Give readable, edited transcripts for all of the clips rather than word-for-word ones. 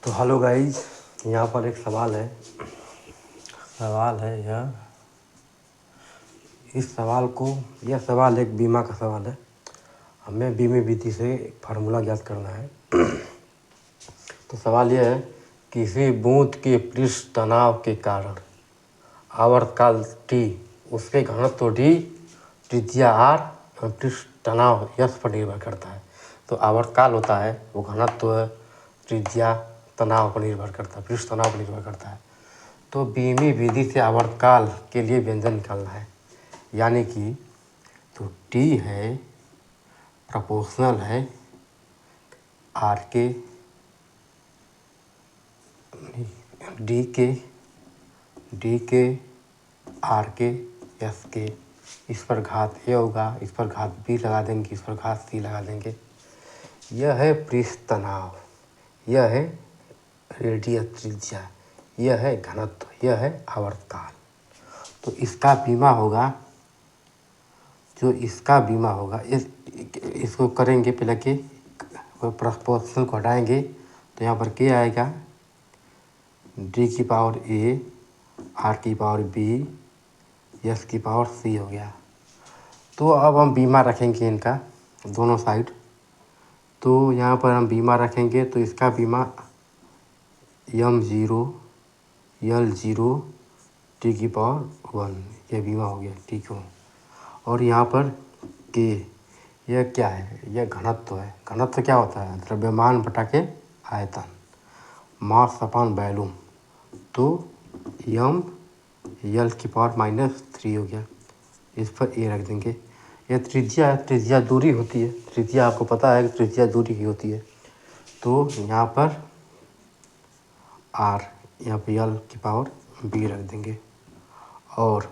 तो hello guys, यहाँ पर एक सवाल है। यह इस सवाल को यह सवाल एक बीमा का सवाल है। हमें बीमे विधि से एक फार्मूला ज्ञात करना है। तो सवाल यह है, किसी बूंद के पृष्ठ तनाव के कारण आवर्तकाल T, उसके घनत्व D, त्रिज्या R एवं पृष्ठ तनाव S पर निर्भर करता है। तो आवर्तकाल होता है वो घनत्व त्रिज्या तनाव पर निर्भर करता है, पृष्ठ तनाव पर निर्भर करता है। तो बीमी विधि से आवर्तकाल के लिए व्यंजन निकालना है, यानी कि तो T है प्रोपोर्शनल है आर के डी के आर के एस के, इस पर घात ए होगा, इस पर घात बी लगा देंगे, इस पर घात सी लगा देंगे। यह है पृष्ठ तनाव, यह है रेडियल त्रिज्या, यह है घनत्व, यह है आवर्तकाल। तो इसका बीमा होगा, जो इसका बीमा होगा इसको करेंगे पहले कि प्रोपोर्शनल को हटाएंगे तो यहाँ पर क्या आएगा, डी की पावर ए, आर की पावर बी, एस की पावर सी हो गया। तो अब हम बीमा रखेंगे इनका दोनों साइड। तो यहाँ पर हम बीमा रखेंगे तो इसका बीमा M0 L0 टी की पावर 1, यह बीमा हो गया टी को। और यहाँ पर के, यह क्या है, यह घनत्व है। घनत्व क्या होता है, द्रव्यमान बटा के आयतन, मास अपॉन वॉल्यूम। तो यम यल की पावर -3 हो गया, इस पर ए रख देंगे। यह त्रिज्या है, त्रिज्या दूरी होती है, त्रिज्या आपको पता है कि त्रिज्या दूरी की होती है। तो यहाँ पर आर, यहाँ पर यल की पावर बी रख देंगे। और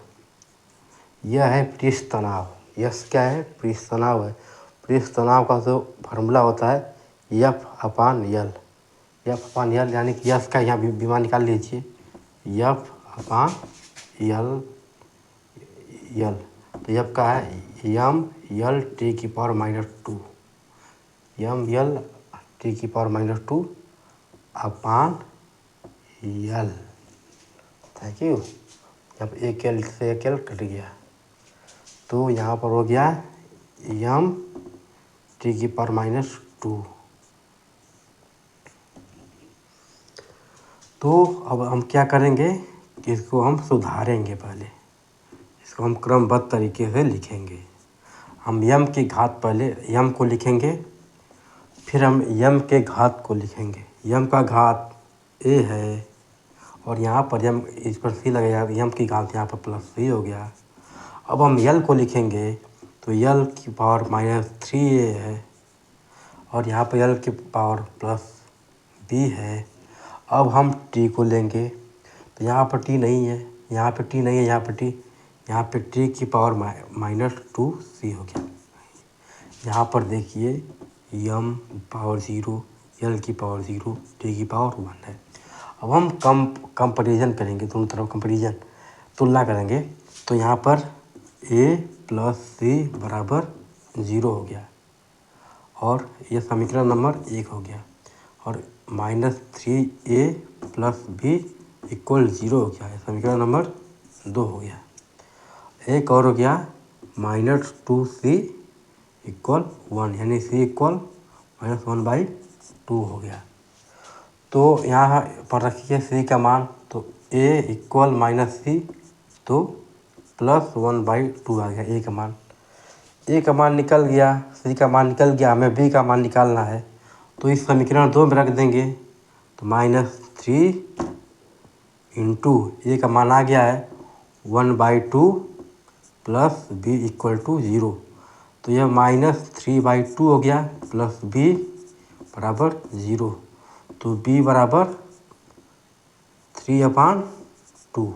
यह है पृष्ठ तनाव, यस क्या है, पृष्ठ तनाव है। पृष्ठ तनाव का जो फार्मूला होता है एफ अपान यल, यानी कि यस का यहाँ बीमा निकाल लीजिए, एफ अपान यल। तो एफ का है यम यल टी की पावर -2, यम यल टी की power -2 upon L. Thank you. अब एक एल से एक एल कट गया, तो यहाँ पर हो गया यम टी की पावर -2। तो अब हम क्या करेंगे कि इसको हम सुधारेंगे। पहले इसको हम क्रमबद्ध तरीके से लिखेंगे। हम यम की घात, पहले यम को लिखेंगे, फिर हम यम के घात को लिखेंगे। यम का घात ए है और यहाँ पर यम, इस पर सी लगेगा, यम की घात यहाँ पर +3 हो गया। अब हम यल को लिखेंगे तो यल की पावर -3a है और यहाँ पर यल की पावर +b है। अब हम टी को लेंगे तो यहाँ पर टी नहीं है, यहाँ पर टी नहीं है, यहाँ पर टी की पावर -2c हो गया। यहाँ पर देखिए यम पावर 0, यल की पावर 0, टी की पावर 1 है। अब हम कंपैरिजन करेंगे, दोनों तरफ कंपैरिजन, तुलना करेंगे। तो यहाँ पर a + c बराबर 0 हो गया और यह समीकरण नंबर 1 हो गया। और -3a + b = 0 हो गया, समीकरण नंबर 2 हो गया। एक और हो गया -2c = 1, यानी c = -1/2 हो गया। तो यहाँ पर रखिए c का मान, तो a = -c, तो +1/2 आ गया a का मान। a का मान निकल गया, c का मान निकल गया, हमें b का मान निकालना है। तो इस समीकरण 2 में रख देंगे तो -3 × a का मान आ गया है 1/2 + b = 0। तो यह -3/2 हो गया प्लस b बराबर 0। तो b बराबर 3/2।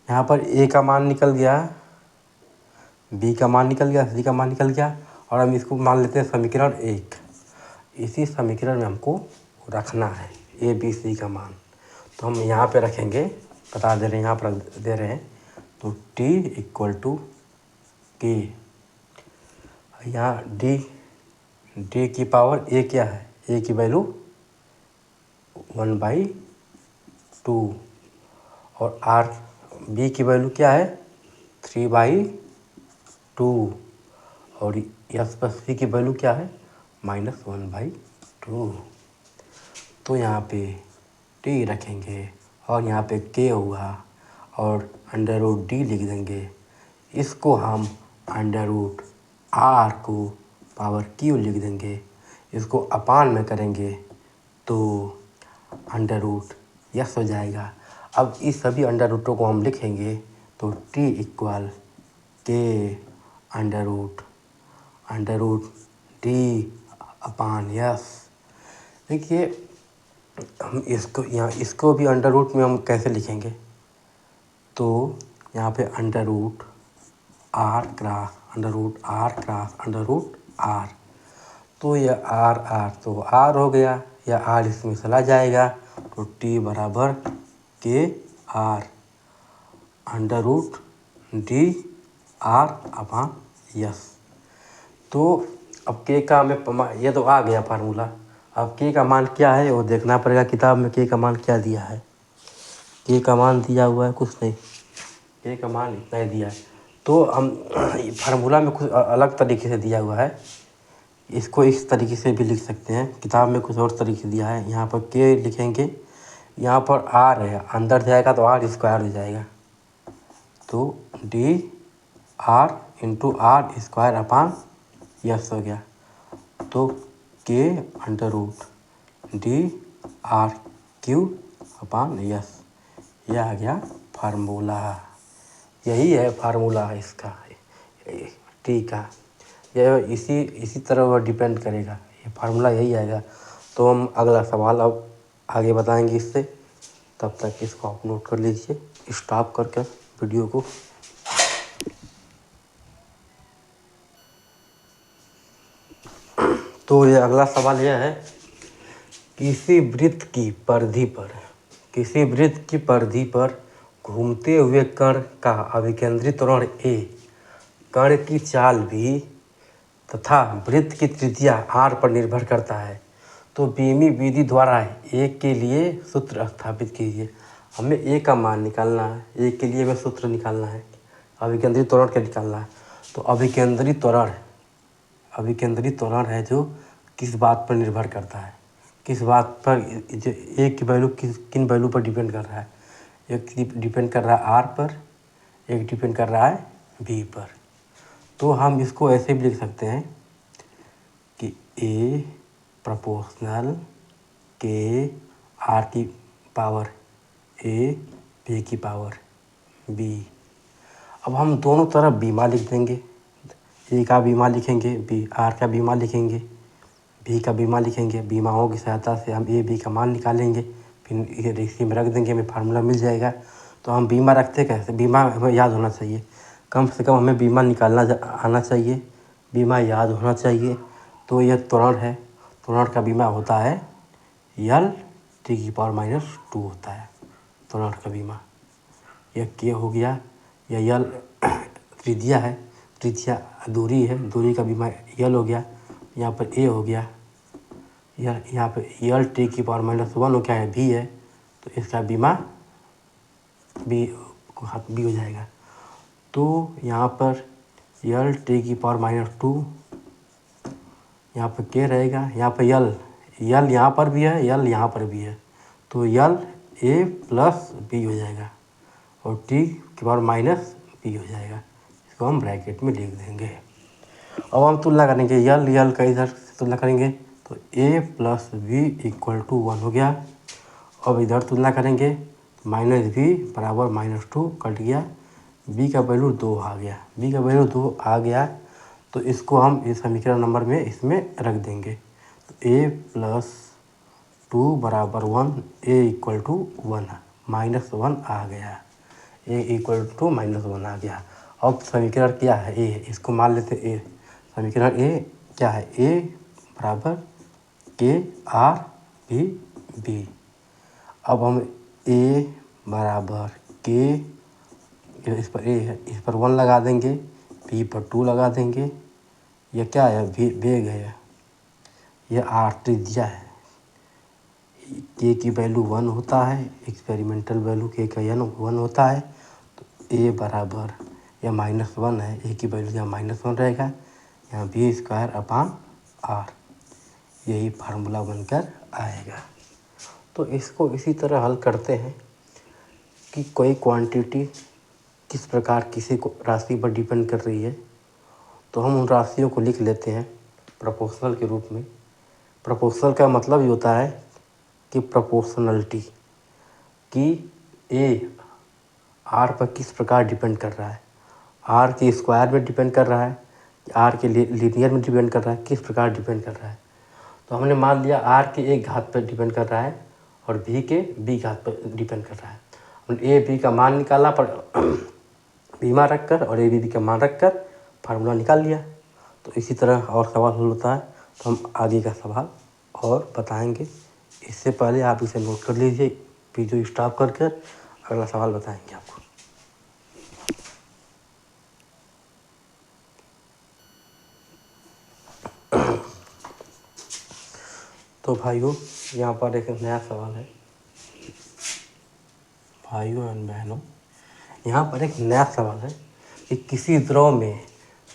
यहाँ पर a का मान निकल गया, b का मान निकल गया, c का मान निकल गया और हम इसको मान लेते हैं समीकरण 1। इसी समीकरण में हमको रखना है a b c का मान। तो हम यहाँ पे रखेंगे, बता दे रहे हैं, यहाँ पर दे रहे हैं। तो t = k, यहाँ d की पावर a क्या है, a की वैल्यू 1/2 और आर बी की वैल्यू क्या है 3/2 और एस प्लस वी की वैल्यू क्या है -1/2। तो यहाँ पे टी रखेंगे और यहाँ पे के हुआ और √d लिख देंगे। इसको हम √r को पावर क्यू लिख देंगे। इसको अपान में करेंगे तो √s हो जाएगा। अब इस सभी अंडर रूटों को हम लिखेंगे तो t इक्वल के √d अपान s। देखिए हम इसको भी अंडर रूट में हम कैसे लिखेंगे तो यहाँ पे √r तो यह r तो r हो गया, या r इसमें चला जाएगा तो t बराबर के r √d/r/s। तो अब के का हमें ये तो आ गया फार्मूला। अब के का मान क्या है वो देखना पड़ेगा किताब में। के का मान क्या दिया है, के का मान दिया हुआ है कुछ नहीं, के का मान इतना ही दिया है। तो हम फार्मूला में कुछ अलग तरीके से दिया हुआ है, इसको इस तरीके से भी लिख सकते हैं। किताब में कुछ और तरीके दिया है। यहाँ पर के लिखेंगे, यहाँ पर आर है, अंदर जाएगा तो r² हो जाएगा तो d r इंटू r² हो गया। तो के √d/r³/s यह आ गया फार्मूला। यही है फार्मूला इसका टी का। यह इसी तरह वह डिपेंड करेगा, ये फार्मूला यही आएगा। तो हम अगला सवाल अब आगे बताएंगे इससे। तब तक इसको आप नोट कर लीजिए, स्टॉप करके वीडियो को। तो ये अगला सवाल यह है, किसी वृत्त की परिधि पर घूमते हुए कण का अभिकेंद्री त्वरण a, कण की चाल v तथा वृत्त की त्रिज्या r पर निर्भर करता है। तो बीमी विधि द्वारा a के लिए सूत्र स्थापित कीजिए। हमें a का मान निकालना है, a के लिए हमें सूत्र निकालना है, अभिकेंद्री त्वरण क्या निकालना है। तो अभिकेंद्री त्वरण है जो किस बात पर निर्भर करता है, किस बात पर, एक की वैल्यू किन वैल्यू पर डिपेंड कर रहा है। एक डिपेंड कर रहा है r पर, एक डिपेंड कर रहा है v पर। तो हम इसको ऐसे भी लिख सकते हैं कि a प्रोपोर्शनल के r की पावर a b की पावर b। अब हम दोनों तरफ बीमा लिख देंगे, a का बीमा लिखेंगे, r का बीमा लिखेंगे, b का बीमा लिखेंगे। बीमाओं की सहायता से हम a b का मान निकालेंगे, फिर इसी में रख देंगे, हमें फार्मूला मिल जाएगा। तो हम बीमा रखते कैसे, बीमा हमें याद होना चाहिए, कम से कम हमें बीमा निकालना आना चाहिए, बीमा याद होना चाहिए। तो यह त्वरण है, त्वरण का बीमा होता है L⁻² होता है त्वरण का बीमा। यह के हो गया, यह L त्रिज्या है, त्रिज्या दूरी है, दूरी का बीमा L हो गया। यहाँ पर a हो गया, यहाँ पे L⁻⁻1 हो क्या है, v है, तो इसका बीमा b हो जाएगा। तो यहाँ पर L⁻², यहाँ पर k रहेगा, यहाँ पर L यहाँ पर भी है, L यहाँ पर भी है, तो L a प्लस b हो जाएगा और t⁻⁻b हो जाएगा। इसको हम ब्रैकेट में लिख देंगे। अब हम तुलना करेंगे, L का इधर तुलना करेंगे तो a प्लस b = 1 हो गया। अब इधर तुलना करेंगे तो -b बराबर -2 कट गया, b का वैल्यू 2 आ गया, b का वैल्यू 2 आ गया। तो इसको हम इस समीकरण नंबर में इसमें रख देंगे। तो a + 2 = 1, a = 1 -1 आ गया, a = -1 आ गया। अब समीकरण क्या है, a, इसको मान लेते a। समीकरण a क्या है, a बराबर के r b। अब हम a बराबर के, इस पर a है, इस पर 1 लगा देंगे, b पर 2 लगा देंगे। यह क्या है, वेग है, यह r त्रिज्या है, के की वैल्यू 1 होता है, एक्सपेरिमेंटल वैल्यू के का n 1 होता है, तो a बराबर या -1 है, a की वैल्यू यहाँ -1 रहेगा, यहाँ v²/r, यही फार्मूला बनकर आएगा। तो इसको इसी तरह हल करते हैं कि कोई क्वांटिटी किस प्रकार किसी को राशि पर डिपेंड कर रही है, तो हम उन राशियों को लिख लेते हैं प्रोपोर्शनल के रूप में। प्रोपोर्शनल का मतलब ये होता है कि प्रोपोर्शनलिटी, कि ए आर पर किस प्रकार डिपेंड कर रहा है, आर के स्क्वायर में डिपेंड कर रहा है, आर के लीनियर में डिपेंड कर रहा है, किस प्रकार डिपेंड कर रहा है। तो हमने मान लिया आर के एक घात पर डिपेंड कर रहा है और भी के बी घात पर डिपेंड कर रहा है। हमने ए बी का मान निकाला पर बीमा रख कर और ए बी का मान रख कर फार्मूला निकाल लिया। तो इसी तरह और सवाल हल होता है, तो हम आगे का सवाल और बताएंगे। इससे पहले आप इसे नोट कर लीजिए, वीडियो स्टॉप करके अगला सवाल बताएंगे आपको। तो भाइयों, यहाँ पर एक नया सवाल है। भाइयों एवं बहनों, यहाँ पर एक नया सवाल है कि किसी द्रव में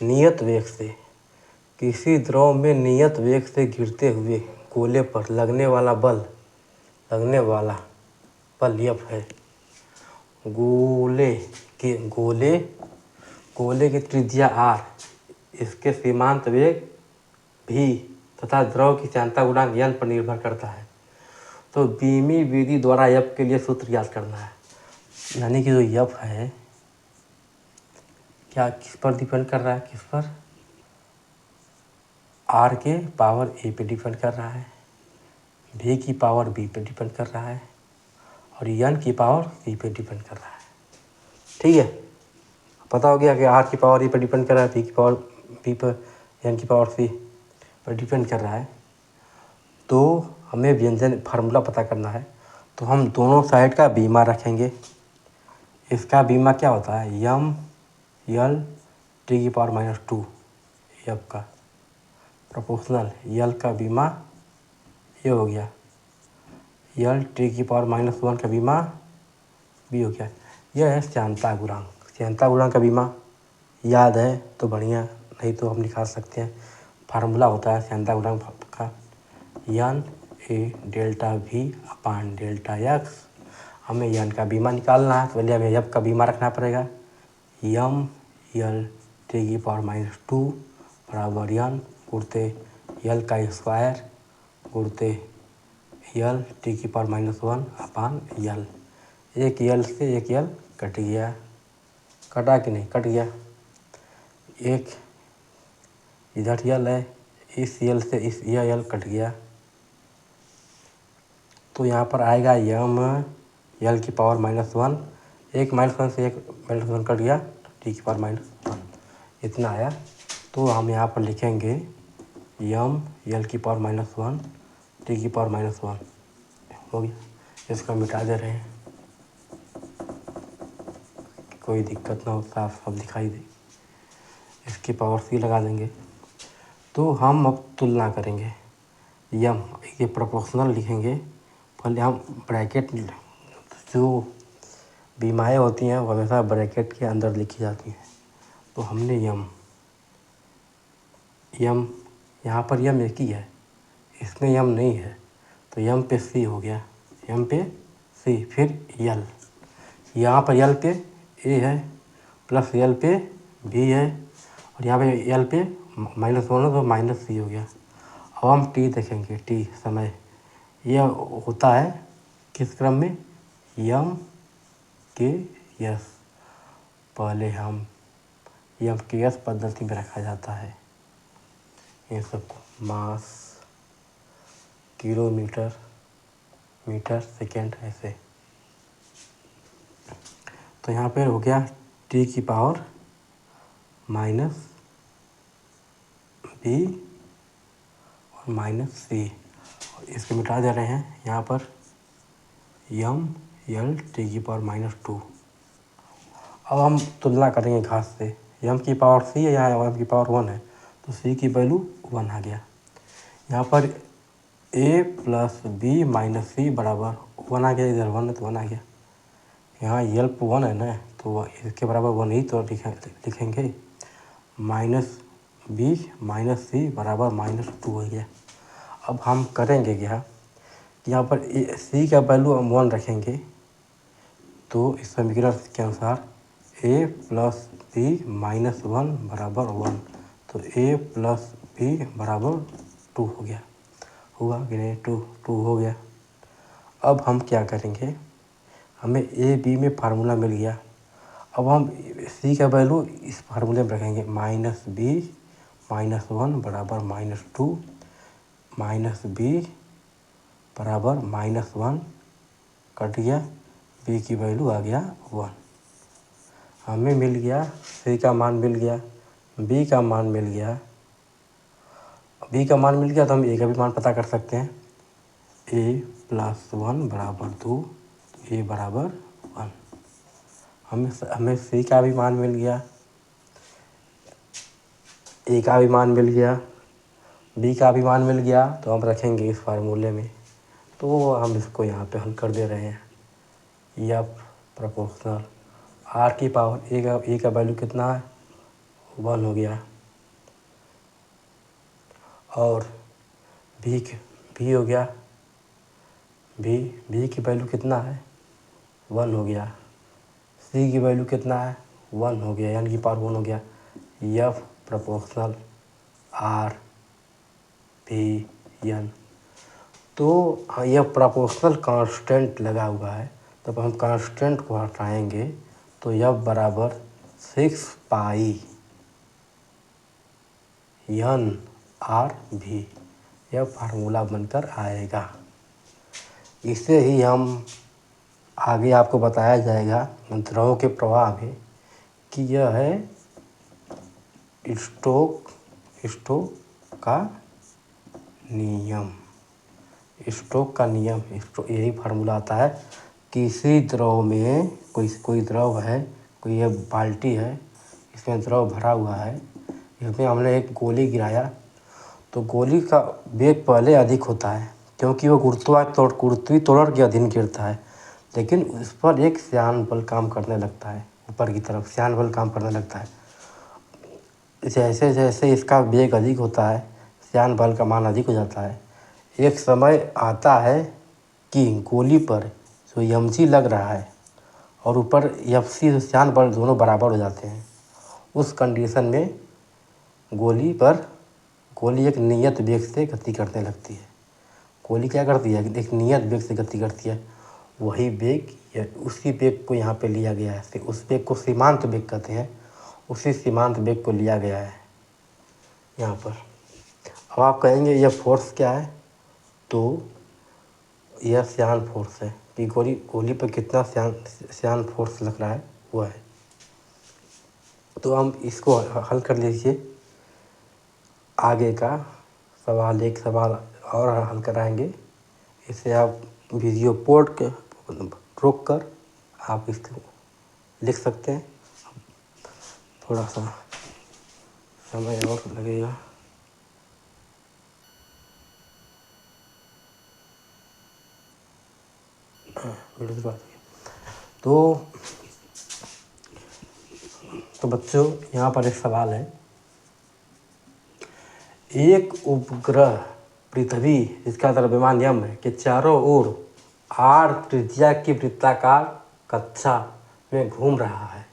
नियत वेग से गिरते हुए गोले पर लगने वाला बल F है। गोले की त्रिज्या r, इसके सीमांत वेग v तथा द्रव की चालकता गुणांक n पर निर्भर करता है। तो बीमी विधि द्वारा F के लिए सूत्र याद करना है। यानी कि जो F है क्या किस पर डिपेंड कर रहा है, किस पर, r के पावर a पे डिपेंड कर रहा है, v की पावर b पे डिपेंड कर रहा है और n की पावर c पे डिपेंड कर रहा है। ठीक है, पता हो गया कि r की पावर a पर डिपेंड कर रहा है, v की पावर b पर, n की पावर c पर डिपेंड कर रहा है। तो हमें व्यंजन फार्मूला पता करना है, तो हम दोनों साइड का बीमा रखेंगे। इसका बीमा क्या होता है, m l t⁻², F का प्रोपोर्शनल l का बीमा ये हो गया, l t⁻1 का बीमा b हो गया। यह है श्यानता गुणांक का बीमा। याद है तो बढ़िया, नहीं तो हम निकाल सकते हैं। फार्मूला होता है श्यानता गुणांक का N/Δv/Δx। हमें n का बीमा निकालना है, तो पहले हमें F का बीमा रखना पड़ेगा। m l t⁻² बराबर n गुणते l का स्क्वायर गुणते l t⁻1/l। एक l से एक l कट गया, कटा कि नहीं, कट गया। एक इधर l है, इस l से इस यह l कट गया, तो यहाँ पर आएगा m l⁻1, एक -1 से एक -1 कट गया, t⁻1 इतना आया। तो हम यहाँ पर लिखेंगे m l⁻1 t⁻1 हो गया। इसको मिटा दे रहे हैं, कोई दिक्कत ना हो, साफ साफ दिखाई दे। इसकी पावर c लगा देंगे। तो हम अब तुलना करेंगे, m ये प्रोपोर्शनल लिखेंगे। पहले हम ब्रैकेट, जो बीमाएँ होती हैं वो हमेशा ब्रैकेट के अंदर लिखी जाती हैं। तो हमने m यहाँ पर m एक ही है, इसमें m नहीं है, तो m पे c हो गया, m पे c, फिर l, यहाँ पर l पे a है प्लस l पे b है और यहाँ पे l पे -1 है, तो -c हो गया। अब हम t देखेंगे, t समय, यह होता है किस क्रम में, m के s। पहले हम m के s पद्धति में रखा जाता है ये सबको, मास, किलोमीटर, मीटर, सेकेंड, ऐसे। तो यहाँ पे हो गया t की पावर -b और -c, और इसको मिटा दे रहे हैं। यहाँ पर m l t⁻²। अब हम तुलना करेंगे घात से, m की पावर c है, यहाँ m की पावर 1 है, तो c की वैल्यू 1 आ गया। यहाँ पर ए प्लस बी माइनस सी बराबर 1 आ गया, इधर 1 है तो 1 आ गया, यहाँ एल्प 1 है ना तो इसके बराबर 1 ही तो लिखेंगे। माइनस बी माइनस सी बराबर -2 हो गया। अब हम करेंगे क्या, यहाँ पर सी का वैल्यू हम 1 रखेंगे तो इस समीकरण के अनुसार ए प्लस बी माइनस 1 बराबर 1, तो ए प्लस बी बराबर 2 हो गया, हुआ कि नहीं, 2 हो गया। अब हम क्या करेंगे, हमें ए बी में फार्मूला मिल गया, अब हम सी का वैल्यू इस फार्मूले में रखेंगे, माइनस बी माइनस 1 बराबर -2, माइनस बी बराबर -1 कट गया, बी की वैल्यू आ गया 1। हमें मिल गया सी का मान मिल गया, बी का मान मिल गया, बी का मान मिल गया तो हम ए का भी मान पता कर सकते हैं, ए प्लस 1 बराबर 2, ए बराबर 1। हमें सी का भी मान मिल गया, ए का भी मान मिल गया, बी का भी मान मिल गया, तो हम रखेंगे इस फार्मूले में, तो हम इसको यहाँ पे हल कर दे रहे हैं। एफ प्रोपोर्शनल आर की पावर ए का वैल्यू कितना है, 1 हो गया, और भी हो गया, भी की वैल्यू कितना है, 1 हो गया, सी की वैल्यू कितना है, 1 हो गया, यानी कि पावर 1 हो गया। एफ प्रोपोर्शनल आर भी एन, तो यह प्रोपोर्शनल कांस्टेंट लगा हुआ है, तब हम कांस्टेंट को हटाएंगे तो एफ बराबर 6 पाई एन आर भी, यह फार्मूला बनकर आएगा। इसे ही हम आगे आपको बताया जाएगा द्रव के प्रवाह में कि यह है स्टोक का नियम। स्टोक का नियम, यही फार्मूला आता है, किसी द्रव में कोई द्रव है, कोई ये बाल्टी है, इसमें द्रव भरा हुआ है, इसमें हमने एक गोली गिराया तो गोली का वेग पहले अधिक होता है क्योंकि वो गुरुत्वीय त्वरण के अधीन गिरता है, लेकिन उस पर एक श्यान बल काम करने लगता है, ऊपर की तरफ श्यान बल काम करने लगता है। जैसे जैसे इसका वेग अधिक होता है, श्यान बल का मान अधिक हो जाता है, एक समय आता है कि गोली पर जो mg लग रहा है और ऊपर fc श्यान बल दोनों बराबर हो जाते हैं। उस कंडीशन में गोली एक नियत वेग से गति करने लगती है। गोली क्या करती है, एक नियत वेग से गति करती है, वही वेग उसी वेग को यहाँ पे लिया गया है, उस वेग को सीमांत वेग कहते हैं, उसी सीमांत वेग को लिया गया है यहाँ पर। अब आप कहेंगे यह फोर्स क्या है, तो यह श्यान फोर्स है कि गोली पर कितना श्यान फोर्स लग रहा है वो है। तो हम इसको हल कर लीजिए, आगे का सवाल एक सवाल और हल कराएंगे, इसे आप वीडियो पोर्ट के रोक कर आप इसको लिख सकते हैं, थोड़ा सा समय और लगेगा। तो बच्चों यहाँ पर एक सवाल है, एक उपग्रह पृथ्वी जिसका द्रव्यमान यम है के चारों ओर r त्रिज्या की वृत्ताकार कक्षा में घूम रहा है।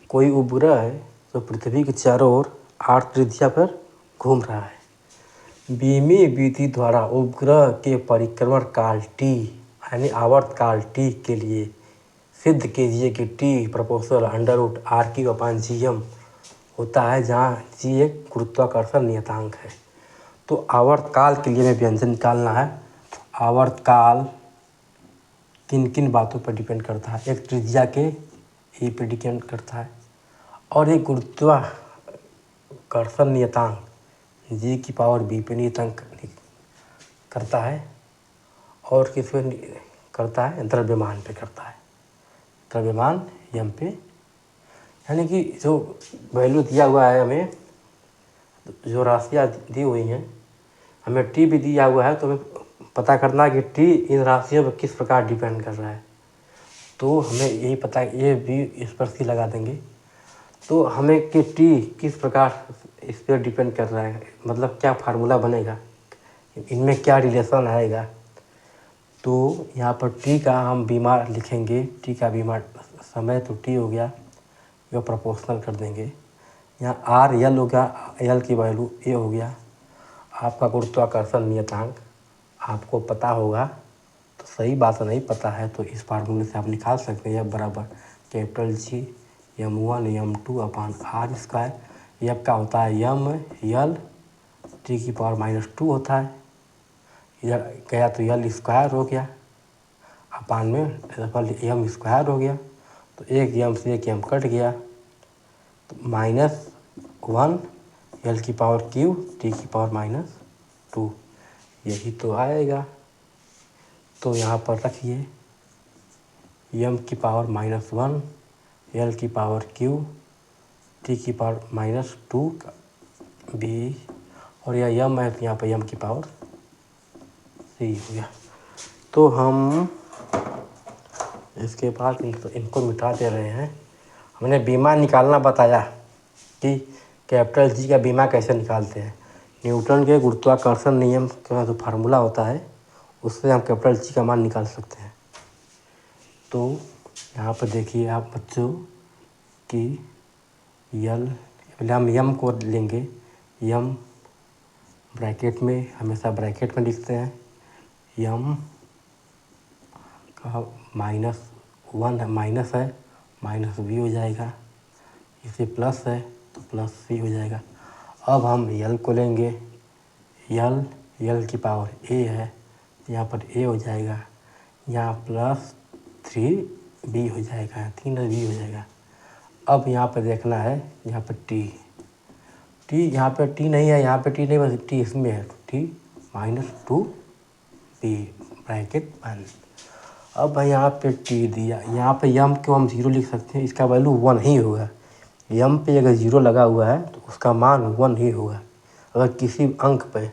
कोई उपग्रह है जो पृथ्वी के चारों ओर r त्रिज्या पर घूम रहा है। बीमी विधि द्वारा उपग्रह के परिक्रमण काल t यानी आवर्त काल t के लिए सिद्ध कीजिए कि t प्रोपोर्शनल √r³ होता है, जहाँ g एक गुरुत्वाकर्षण नियतांक है। तो आवर्त काल के लिए हमें व्यंजन निकालना है। आवर्त काल किन किन बातों पर डिपेंड करता है, एक त्रिज्या के ए पर डिपेंड करता है, और एक गुरुत्वाकर्षण नियतांक g⁻b पे नियतांक करता है, और किस पे करता है, द्रव्यमान पे करता है, द्रव्यमान यम पे। यानी कि जो वैल्यू दिया हुआ है हमें, जो राशियाँ दी हुई हैं, हमें टी भी दिया हुआ है, तो हमें पता करना है कि टी इन राशियों पर किस प्रकार डिपेंड कर रहा है। तो हमें यही पता है, ये भी इस पर सी लगा देंगे। तो हमें कि टी किस प्रकार इस पर डिपेंड कर रहा है, मतलब क्या फार्मूला बनेगा, इनमें क्या रिलेशन आएगा। तो यहाँ पर टी का हम बीमार लिखेंगे, टी का बीमार समय, तो टी हो गया, जो प्रोपोर्शनल कर देंगे। यहाँ आर यल हो गया, यल की वैल्यू ए हो गया। आपका गुरुत्वाकर्षण नियतांक आपको पता होगा, तो सही बात नहीं पता है तो इस फार्मूले से आप निकाल सकते हैं। बराबर capital G m1 m2 upon R square. यह का होता है यम यल टी की पावर -2 होता है, इधर गया तो यल स्क्वायर हो गया, अपान में एम स्क्वायर हो गया, तो एक एम से एक एम कट गया, तो -1 यल की पावर क्यू टी की पावर -2, यही तो आएगा। तो यहाँ पर रखिए एम की पावर -1 यल की पावर क्यू टी की पावर -2 बी, और यह यम है तो यहाँ पर यम की पावर सी हो गया। तो हम इसके बाद इनको मिटा दे रहे हैं। हमने बीमा निकालना बताया कि कैपिटल जी का बीमा कैसे निकालते हैं। न्यूटन के गुरुत्वाकर्षण नियम का जो फार्मूला होता है, उससे हम कैपिटल जी का मान निकाल सकते हैं। तो यहाँ पर देखिए आप बच्चों कि यल, पहले हम यम को लेंगे, यम ब्रैकेट में, हमेशा ब्रैकेट में लिखते हैं। यम का -1 है, माइनस है, माइनस बी हो जाएगा, इसे प्लस है तो प्लस सी हो जाएगा। अब हम यल को लेंगे, यल की पावर ए है, यहाँ पर ए हो जाएगा, यहाँ +3b हो जाएगा, 3b हो जाएगा। अब यहाँ पर देखना है, यहाँ पर टी, यहाँ पर टी नहीं है, यहाँ पर टी नहीं, बस टी इसमें है, टी -2b ब्रैकेट बंद। अब यहाँ पे टी दिया, यहाँ पे यम को हम 0 लिख सकते हैं, इसका वैल्यू 1 ही होगा। यम पे अगर 0 लगा हुआ है तो उसका मान 1 ही होगा। अगर किसी अंक पे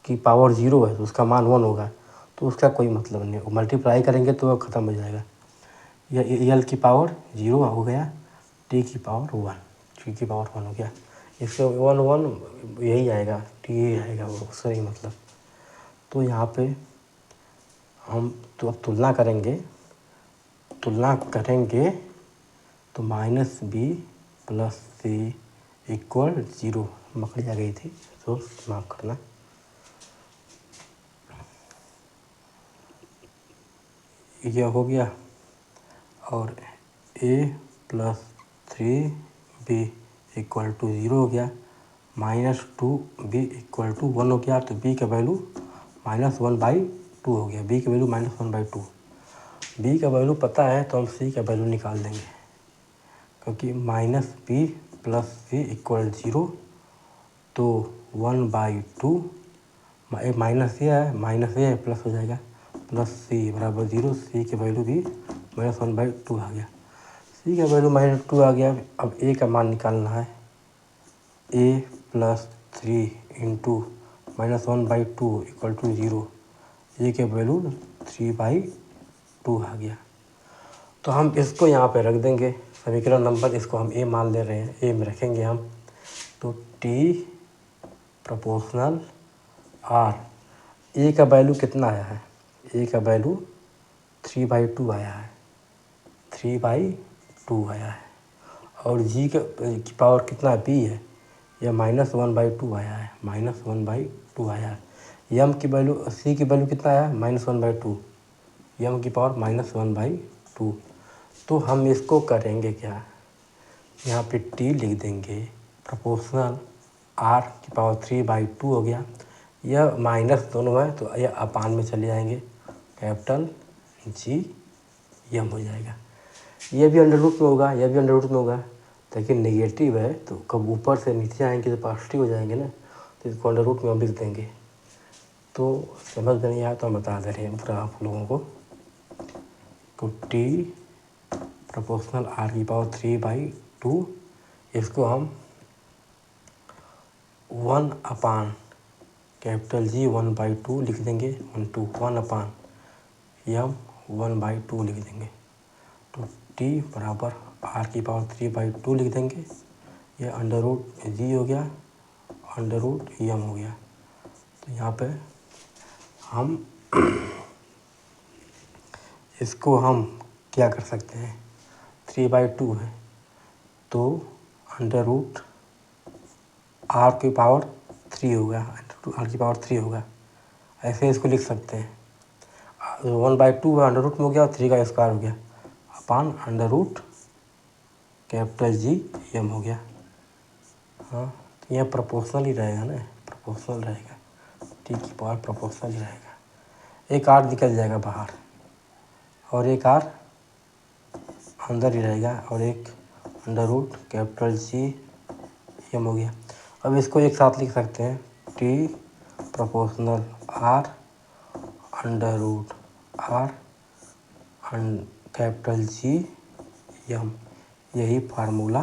की पावर 0 है तो उसका मान 1 होगा, तो उसका कोई मतलब नहीं। मल्टीप्लाई करेंगे तो ख़त्म हो जाएगा। यह यल की पावर 0 हो गया, टी की पावर 1, टी की पावर 1 हो गया, इससे 1 यही आएगा, टी ही आएगा, वो उसका ही मतलब। तो यहाँ पे हम तो अब तुलना करेंगे तो -b + c = 0, मकड़ी आ गई थी तो माफ़ करना। यह हो गया, और a + 3b = 0 हो गया, -2b = 1 हो गया, तो b का वैल्यू -1/2 हो गया, b का वैल्यू -1/2। b का वैल्यू पता है तो हम c का वैल्यू निकाल देंगे, क्योंकि -b + c = 0, तो 1/2 माइनस ये है, माइनस ये प्लस हो जाएगा, +c = 0, c की वैल्यू भी -1/2 आ गया, c का वैल्यू -2 आ गया। अब a का मान निकालना है, a + 3 × -1/2 = 0, a के वैल्यू 3/2 आ गया। तो हम इसको यहाँ पे रख देंगे, समीकरण नंबर, इसको हम a मान ले रहे हैं, a में रखेंगे हम। तो t प्रोपोर्शनल r, a का वैल्यू कितना आया है, a का वैल्यू 3/2 आया है, 3/2 आया है, और g की पावर कितना b है, यह -1/2 आया है, -1/2 आया है। यम की वैल्यू, c की वैल्यू कितना आया है, -1/2, यम की पावर -1/2। तो हम इसको करेंगे क्या, यहाँ पे t लिख देंगे, प्रोपोर्शनल r की पावर 3/2 हो गया, यह माइनस दोनों है तो यह अपान में चले जाएंगे, कैपिटल जी यम हो जाएगा। ये भी अंडर रूट में होगा, यह भी अंडर रूट में होगा, लेकिन नेगेटिव है तो कब ऊपर से नीचे आएंगे तो पॉजिटिव हो जाएंगे ना, तो इसको अंडर रूट में हम लिख देंगे। तो समझ में नहीं आया तो हम बता दे रहे हैं पूरा आप लोगों को। तो टी प्रोपोर्शनल r की पावर 3/2, इसको हम 1/, कैपिटल जी 1/2 लिख देंगे, 1/1 यम 1/2 लिख देंगे। तो टी बराबर r⁴ लिख देंगे। ये अंडर रूट जी हो गया, अंडर रूट यम हो गया। तो यहाँ पे हम इसको हम क्या कर सकते हैं, 3/2 है तो अंडर रूट r⁴ होगा, r⁴ होगा। ऐसे इसको लिख सकते हैं। 1/2 अंडर रूट में हो गया और 3 का स्क्वायर हो गया upon under root capital G M हो गया। हाँ, तो यह प्रोपोर्शनल ही रहेगा ना, प्रोपोर्शनल रहेगा, टी की पावर प्रोपोर्शनल ही रहेगा। एक आर निकल जाएगा बाहर और एक आर अंदर ही रहेगा और एक under root capital G M हो गया। अब इसको एक साथ लिख सकते हैं, T proportional R under root R capital G M, यही फार्मूला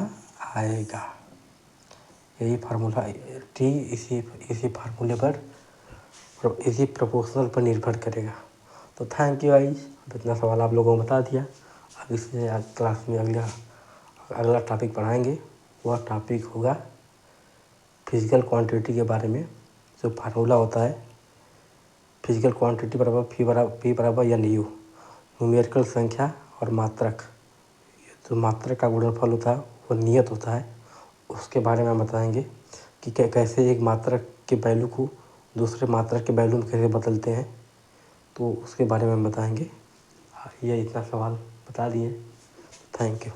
आएगा। यही फार्मूला टी इसी फार्मूले पर, इसी प्रोपोर्शनल पर निर्भर करेगा। तो थैंक यू गाइस, इतना सवाल आप लोगों को बता दिया। अब इससे क्लास में अगला टॉपिक पढ़ाएंगे। वह टॉपिक होगा फिजिकल क्वांटिटी के बारे में। जो फार्मूला होता है फिजिकल क्वांटिटी बराबर पी बराबर एन यू, न्यूमेरिकल संख्या और मात्रक, जो मात्रक का गुणनफल होता है वो नियत होता है, उसके बारे में हम बताएंगे कि कैसे एक मात्रक के वैल्यू को दूसरे मात्रक के वैल्यू में कैसे बदलते हैं, तो उसके बारे में हम बताएंगे। ये इतना सवाल बता दिए। Thank you.